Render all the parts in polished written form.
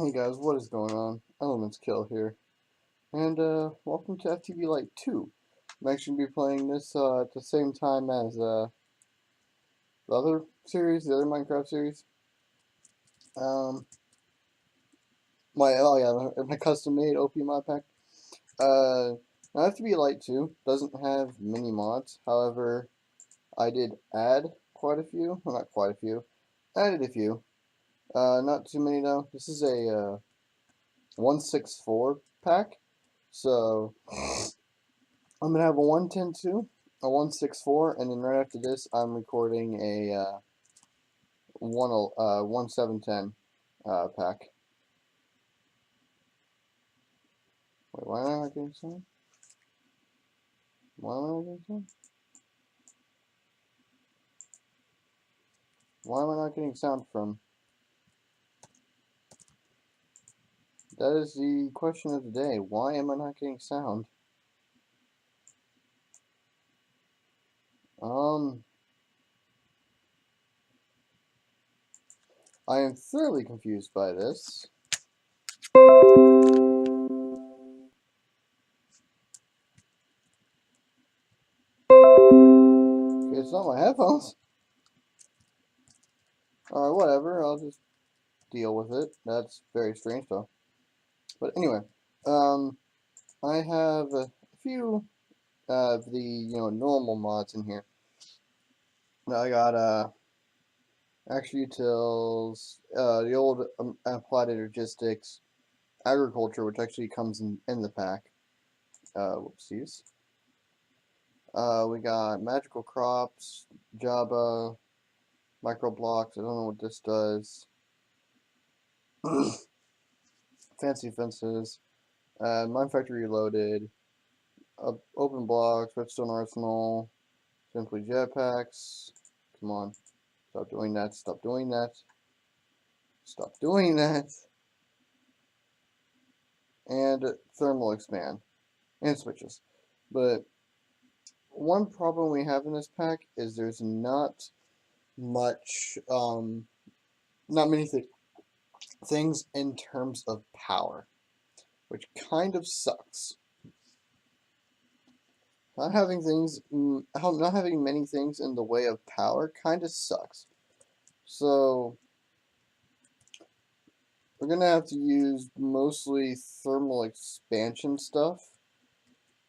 Hey guys, what is going on? Elements Kill here, and welcome to FTV Lite 2. I'm actually going to be playing this at the same time as the other series, the other Minecraft series. Um, my custom-made OP mod pack. Uh, now FTV Lite 2 doesn't have many mods. However, I did add quite a few. Well, not quite a few. Added a few. Not too many though. This is a 164 pack, so I'm gonna have a 110.2, a 164, and then right after this, I'm recording a 1710 pack. Wait, why am I not getting sound? Why am I not getting sound? Why am I not getting sound from? That is the question of the day. Why am I not getting sound? Um, I am thoroughly confused by this. It's not my headphones. Alright, whatever. I'll just deal with it. That's very strange, though. But anyway, I have a few of the normal mods in here. Now I got Action Utils, the old Applied Logistics, Agriculture, which actually comes in the pack. Whoopsies. We got Magical Crops, Java, Micro Blocks. I don't know what this does. Fancy Fences, Mine Factory Reloaded, Open Blocks, Redstone Arsenal, Simply Jetpacks. Come on. Stop doing that. Stop doing that. Stop doing that. And Thermal Expand. And switches. But one problem we have in this pack is there's not much, not many things in terms of power, which kind of sucks. Not having not having many things in the way of power kind of sucks. So we're gonna have to use mostly thermal expansion stuff,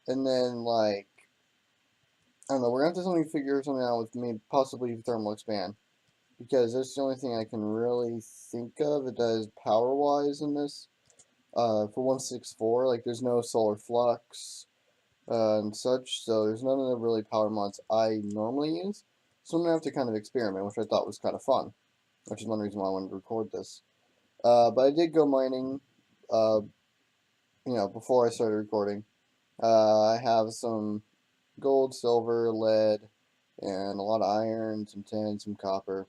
and then like I don't know. We're gonna have to figure something out with me possibly thermal expand, because that's the only thing I can really think of that does power wise in this. For 164, like there's no solar flux and such, so there's none of the really power mods I normally use. So I'm gonna have to kind of experiment, which I thought was kind of fun, which is one reason why I wanted to record this. But I did go mining, uh, before I started recording. I have some gold, silver, lead, and a lot of iron, some tin, some copper,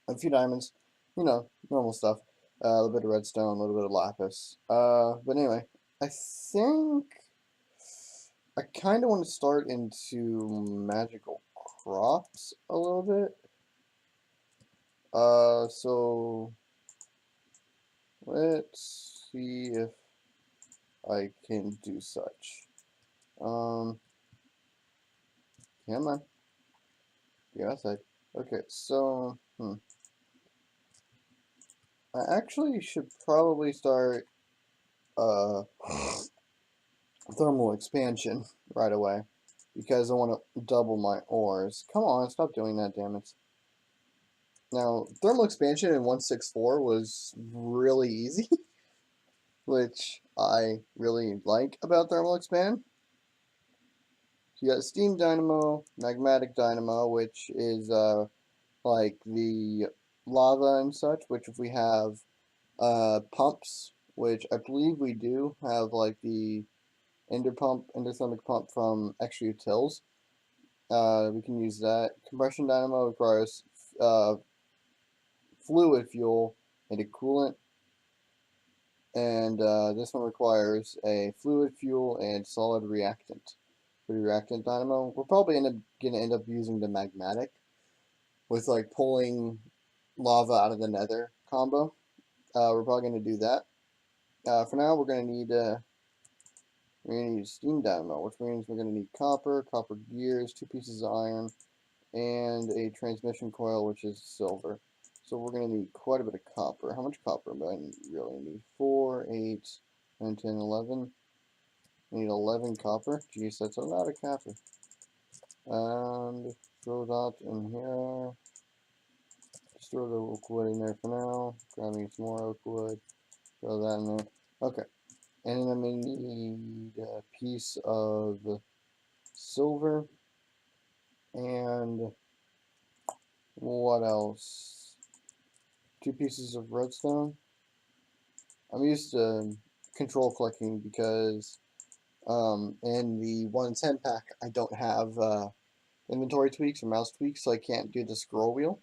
a few diamonds, normal stuff. A little bit of redstone, a little bit of lapis. But anyway, I think I kind of want to start into magical crops a little bit. So let's see if I can do such. Come on. Get outside. Okay, so, I actually should probably start, uh, thermal expansion right away, because I want to double my ores. Come on, stop doing that, damn it. Now, thermal expansion in 164 was really easy, which I really like about thermal expand. So you got steam dynamo, magmatic dynamo, which is like the lava and such, which if we have pumps, which I believe we do have, like the endothermic pump from Extra Utils. We can use that. Compression dynamo requires uh, fluid fuel and a coolant, and this one requires a fluid fuel and solid reactant. For the reactant dynamo, we're probably gonna end up using the magmatic with like pulling lava out of the nether combo. we're probably going to do that. For now, we're going to need a steam dynamo, which means we're going to need copper, copper gears, 2 pieces of iron, and a transmission coil, which is silver. So we're going to need quite a bit of copper. How much copper do I really need? 4, 8, 9, 10, 11. I need 11 copper. Geez, that's a lot of copper. And throw that in here. Just throw the oak wood in there for now. Grabbing some more oak wood. Throw that in there. Okay. And then I'm going to need a piece of silver. And what else? 2 pieces of redstone. I'm used to control clicking because in the 110 pack I don't have inventory tweaks or mouse tweaks, so I can't do the scroll wheel,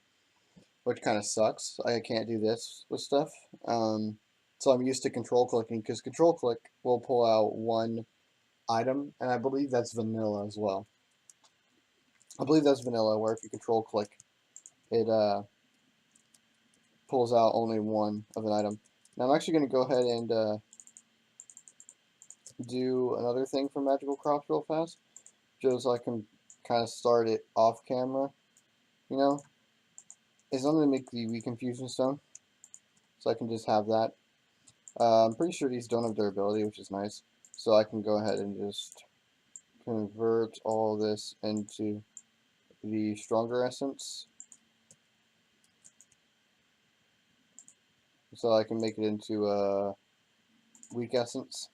which kind of sucks. I can't do this with stuff. So I'm used to control clicking because control click will pull out one item, and I believe that's vanilla as well. I believe that's vanilla, where if you control click, it pulls out only one of an item. Now I'm actually going to go ahead and do another thing for magical crops real fast, just so I can kind of start it off camera. You know, is I'm going to make the reconfusion stone, so I can just have that. I'm pretty sure these don't have durability, which is nice, so I can go ahead and just convert all this into the stronger essence, so I can make it into a weak essence,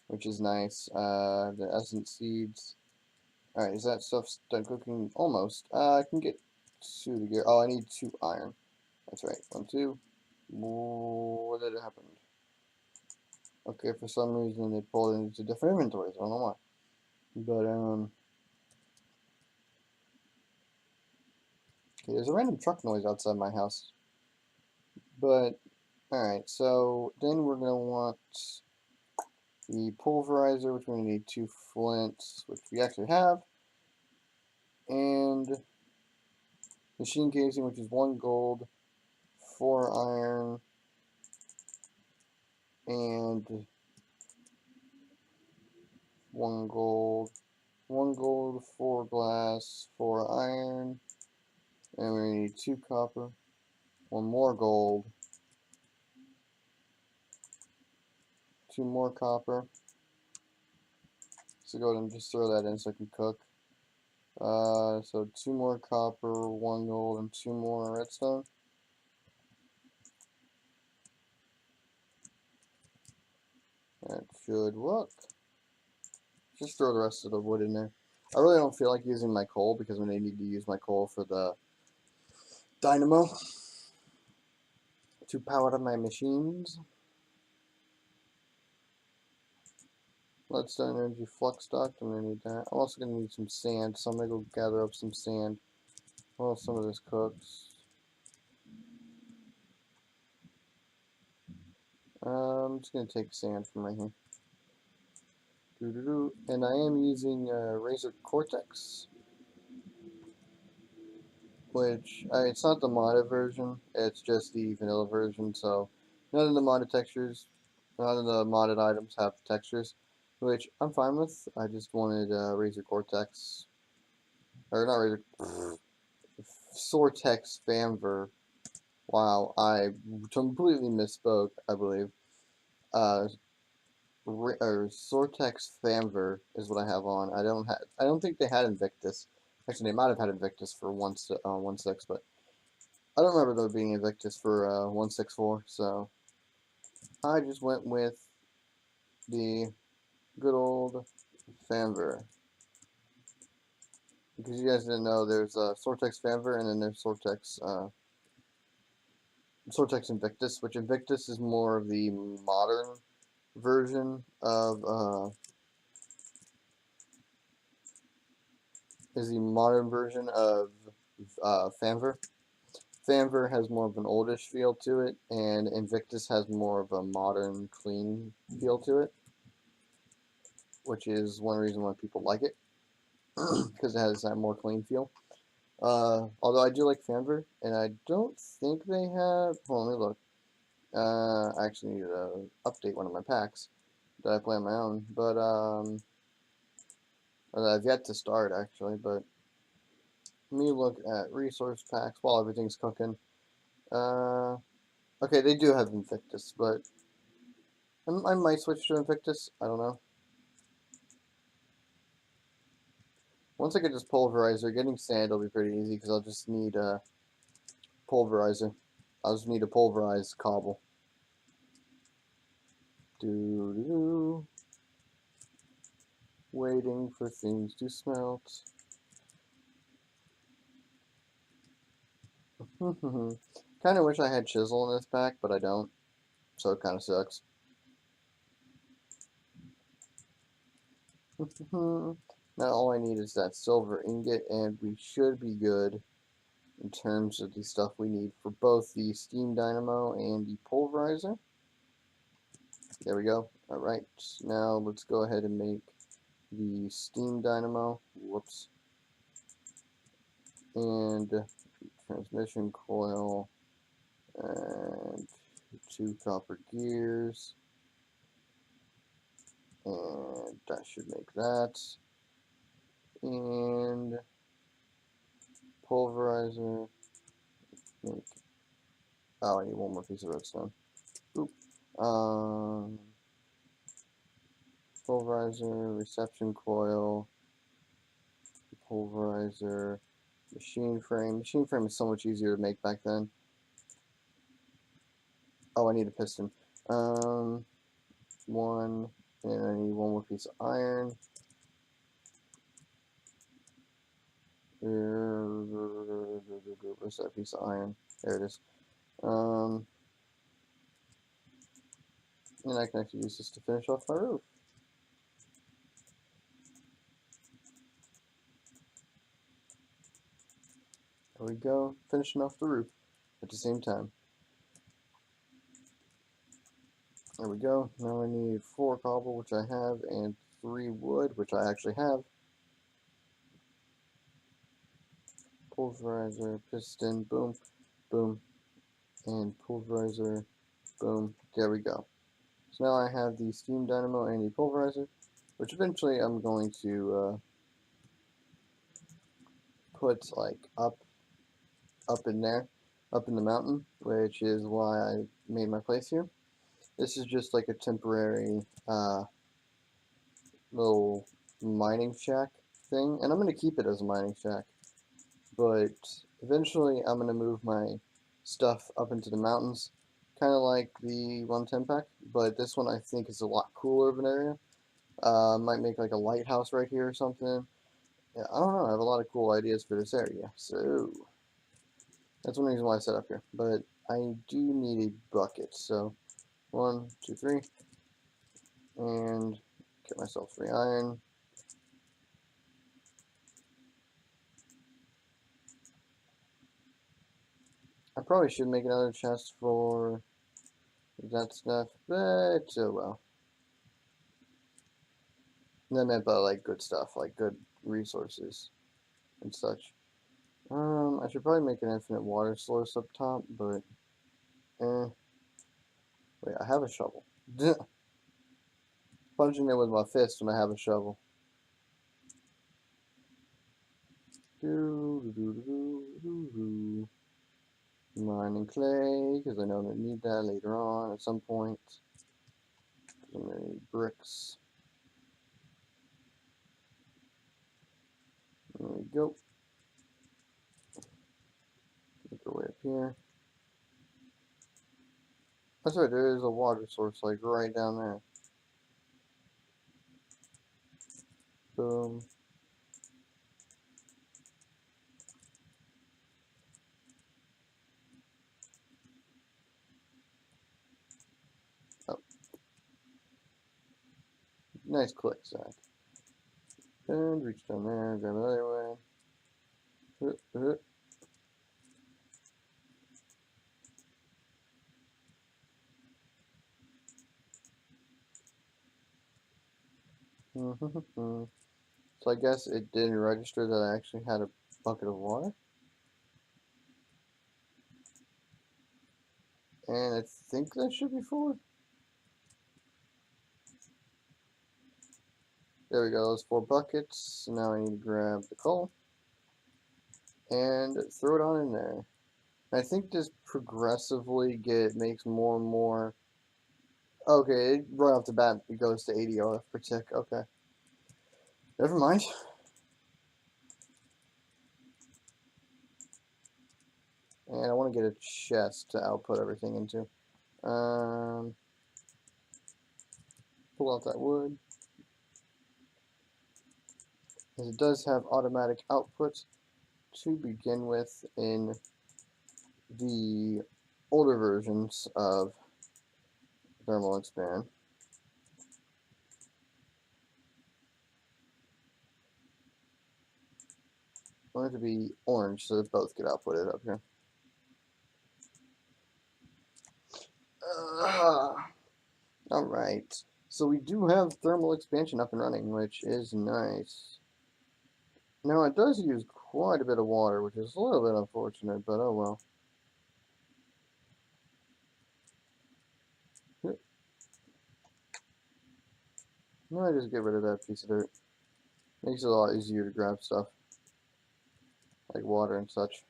which is nice. The essence seeds. Alright, is that stuff done cooking? Almost. I can get to the gear. Oh, I need 2 iron. That's right. 1, 2. What did it happen? Okay, for some reason it pulled into different inventories. I don't know why. But, okay, there's a random truck noise outside my house. But, alright, so then we're going to want the pulverizer, which we're going to need 2 flints, which we actually have. And machine casing, which is 1 gold, 4 iron, and 1 gold, 4 glass, 4 iron, and we need 2 copper, 1 more gold, 2 more copper. So go ahead and just throw that in so I can cook. So 2 more copper, 1 gold, and 2 more redstone. That should work. Just throw the rest of the wood in there. I really don't feel like using my coal because I'm going to need to use my coal for the dynamo to power up my machines. Leadstone energy flux duct, I'm going to need that. I'm also going to need some sand, so I'm going to go gather up some sand while some of this cooks. I'm just going to take sand from right here. And I am using Razor Cortex, which it's not the modded version, it's just the vanilla version, so none of the modded textures, none of the modded items have textures, which I'm fine with. I just wanted Razor Cortex, or not Razor, Sortex Fanver. Wow, I completely misspoke, I believe. Uh, Sortex Fanver is what I have on. I don't think they had Invictus. Actually, they might have had Invictus for 1.6, but I don't remember there being Invictus for 1.6.4. So I just went with the good old Fanver. Because you guys didn't know, there's Sortex Fanver and then there's Sortex Invictus, which Invictus is more of the modern version of Fanver. Fanver has more of an oldish feel to it, and Invictus has more of a modern, clean feel to it, which is one reason why people like it, because it has that more clean feel. Although I do like Fanver, and I don't think they have. Hold on, let me look. I actually need to update one of my packs that I play on my own, but I've yet to start actually. But let me look at resource packs while everything's cooking. Uh, okay, they do have Invictus, but I might switch to Invictus. I don't know. Once I get this pulverizer, getting sand will be pretty easy because I'll just need a pulverizer. I'll just need a pulverized cobble. Doo doo. Waiting for things to smelt. Kind of wish I had chisel in this pack, but I don't, so it kind of sucks. Now all I need is that silver ingot, and we should be good in terms of the stuff we need for both the steam dynamo and the pulverizer. There we go. Alright, now let's go ahead and make the steam dynamo. Whoops. And transmission coil, and 2 copper gears, and that should make that. And pulverizer, make, oh, I need one more piece of redstone. Oop. Pulverizer, reception coil, pulverizer, machine frame. Machine frame is so much easier to make back then. Oh, I need a piston. One, and I need one more piece of iron. Where's that piece of iron? There it is. And I can actually use this to finish off my roof. There we go, finishing off the roof at the same time. There we go. Now I need 4 cobble, which I have, and 3 wood, which I actually have. Pulverizer, piston, boom, boom, and pulverizer, boom. There we go. So now I have the steam dynamo and the pulverizer, which eventually I'm going to put like up in there, up in the mountain, which is why I made my place here. This is just like a temporary little mining shack thing, and I'm going to keep it as a mining shack, but eventually I'm going to move my stuff up into the mountains, kind of like the 110 pack, but this one I think is a lot cooler of an area. Might make like a lighthouse right here or something. Yeah, I don't know, I have a lot of cool ideas for this area, so that's one reason why I set up here, but I do need a bucket, so 1, 2, 3, and get myself 3 iron. I probably should make another chest for that stuff, but oh well. I meant by like good stuff, like good resources and such. I should probably make an infinite water source up top, but wait, I have a shovel. Punching it with my fist when I have a shovel. Mining clay, because I know I'm going to need that later on at some point. I'm going to need bricks. There we go. Make our way up here. That's right, there is a water source like right down there. Boom. Oh. Nice click, Zach. And reach down there, grab another way. So I guess it didn't register that I actually had a bucket of water. And I think that should be full. There we go, those 4 buckets. So now I need to grab the coal and throw it on in there. I think this progressively makes more and more. Okay, right off the bat it goes to 80 RF per tick. Okay, never mind. And I want to get a chest to output everything into. Pull out that wood, as it does have automatic output to begin with in the older versions of thermal expand. I want it to be orange so that both get outputted up here. Alright, so we do have thermal expansion up and running, which is nice. Now it does use quite a bit of water, which is a little bit unfortunate, but oh well. Now I just get rid of that piece of dirt. Makes it a lot easier to grab stuff, like water and such.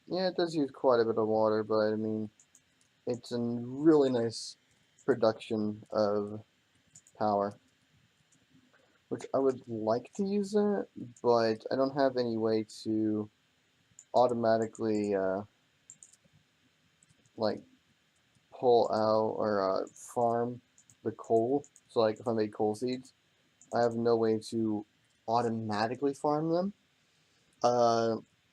Yeah, it does use quite a bit of water, but I mean, it's a really nice production of power, which I would like to use it, but I don't have any way to automatically like pull out or farm the coal. So like if I make coal seeds, I have no way to automatically farm them.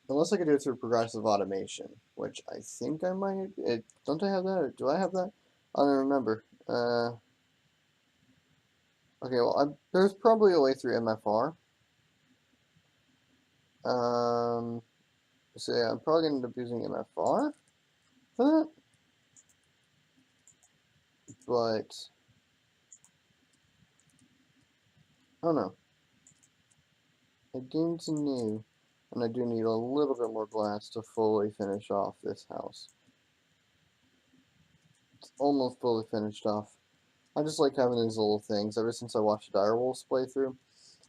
Unless I could do it through progressive automation, which I think I might. Don't I have that? Or do I have that? I don't remember. Okay, well, there's probably a way through MFR. So yeah, I'm probably going to end up using MFR for that. But, I don't know. I gained some new, and I do need a little bit more glass to fully finish off this house. It's almost fully finished off. I just like having these little things. Ever since I watched Direwolf's playthrough,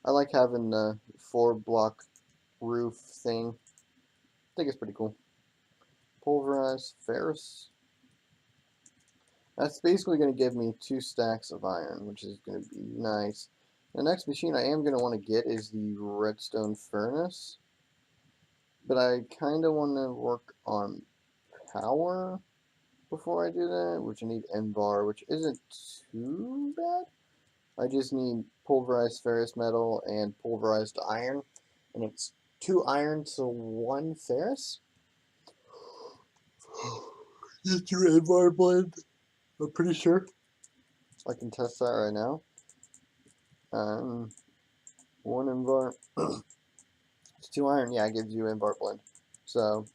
I like having the 4-block roof thing. I think it's pretty cool. Pulverized ferrous. That's basically going to give me 2 stacks of iron, which is going to be nice. The next machine I am going to want to get is the redstone furnace. But I kind of want to work on power before I do that, which I need N-bar, which isn't too bad. I just need pulverized ferrous metal and pulverized iron, and it's 2 iron to 1 ferrous. Get your N-bar blend, I'm pretty sure. I can test that right now. 1 N-bar. It's 2 iron, yeah, it gives you N-bar blend. So,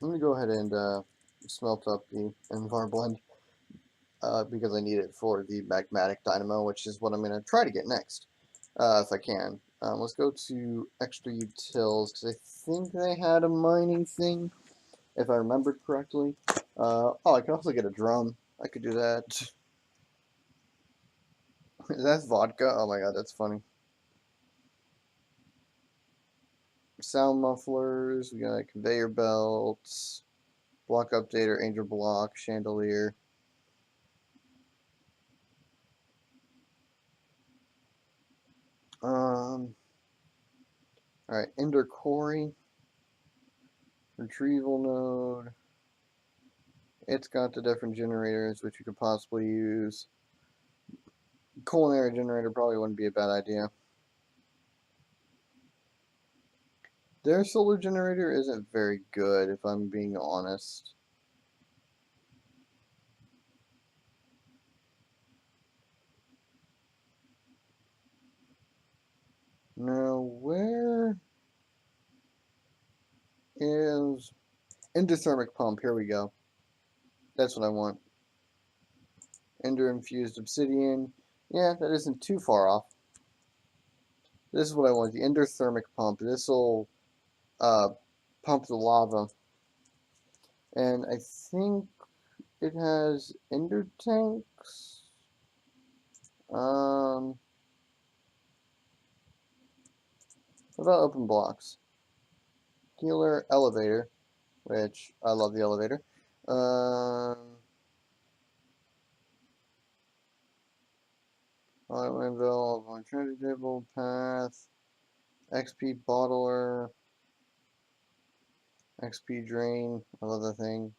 I'm going to go ahead and smelt up the N-bar blend. Because I need it for the magmatic dynamo, which is what I'm going to try to get next, if I can. Let's go to extra utils, because I think they had a mining thing, if I remembered correctly. Oh, I can also get a drum. I could do that. That's vodka? Oh my god, that's funny. Sound mufflers, we got conveyor belts, block updater, angel block, chandelier. Alright, ender quarry, retrieval node. It's got the different generators which you could possibly use. Culinary generator probably wouldn't be a bad idea. Their solar generator isn't very good, if I'm being honest. Now, where is endothermic pump? Here we go. That's what I want. Ender infused obsidian. Yeah, that isn't too far off. This is what I want, the endothermic pump. This will uh, pump the lava. And I think it has ender tanks. What about open blocks? Healer, elevator, which I love the elevator. Anvil, treasure table, path, XP bottler, XP drain. I love that thing.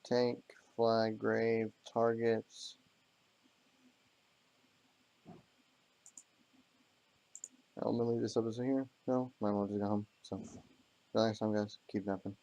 Tank, flag, grave, targets. I'm gonna leave this episode here. No, my mom just got home. So, until next time, guys, keep napping.